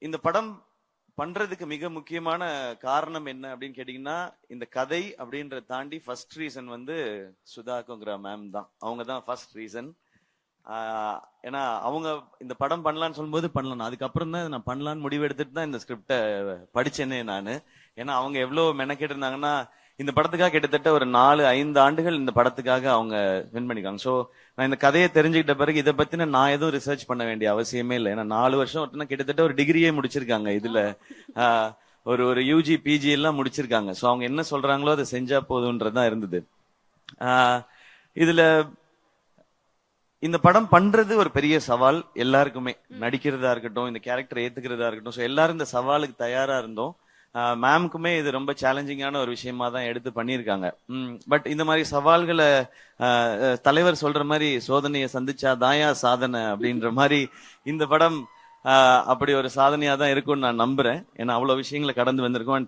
இந்த படம் பண்றதுக்கு மிக முக்கியமான காரணம் என்ன அப்படின்னு கேட்டீங்கன்னா, இந்த கதை அப்படின்றத தாண்டி ஃபர்ஸ்ட் ரீசன் வந்து சுதாகோங்கிற மேம் தான். அவங்க தான் ஃபர்ஸ்ட் ரீசன். ஏன்னா அவங்க இந்த படம் பண்ணலான்னு சொல்லும்போது பண்ணலாம், அதுக்கப்புறம் தான் நான் பண்ணலான்னு முடிவு எடுத்துட்டு தான் இந்த ஸ்கிரிப்டை படிச்சேனே நானு. ஏன்னா அவங்க எவ்வளவு மெனக்கெட்டு இருந்தாங்கன்னா, இந்த படத்துக்காக கிட்டத்தட்ட ஒரு 4-5 ஆண்டுகள் இந்த படத்துக்காக அவங்க ஸ்பெண்ட் பண்ணிருக்காங்க. ஸோ நான் இந்த கதையை தெரிஞ்சுக்கிட்ட பிறகு இதை பத்தின நான் எதுவும் ரிசர்ச் பண்ண வேண்டிய அவசியமே இல்லை. ஏன்னா 4 வருஷம் ஒருத்தனா கிட்டத்தட்ட ஒரு டிகிரியே முடிச்சிருக்காங்க இதுல. ஒரு யூஜி பிஜி எல்லாம் முடிச்சிருக்காங்க. ஸோ அவங்க என்ன சொல்றாங்களோ அதை செஞ்சா போதுன்றதுதான் இருந்தது. இதுல இந்த படம் பண்றது ஒரு பெரிய சவால் எல்லாருக்குமே, நடிக்கிறதா இருக்கட்டும், இந்த கேரக்டர் ஏத்துக்கிறதா இருக்கட்டும். ஸோ எல்லாரும் இந்த சவாலுக்கு தயாரா இருந்தோம். மேம்க்குமே இது ரொம்ப சேலஞ்சிங்கான ஒரு விஷயமா தான் எடுத்து பண்ணியிருக்காங்க. பட் இந்த மாதிரி சவால்களை தலைவர் சொல்ற மாதிரி சோதனையை சந்திச்சா தாயா சாதனை அப்படின்ற மாதிரி இந்த படம் அப்படி ஒரு சாதனையா தான் இருக்கும்னு நான் நம்புறேன். ஏன்னா அவ்வளவு விஷயங்களை கடந்து வந்திருக்கோம்.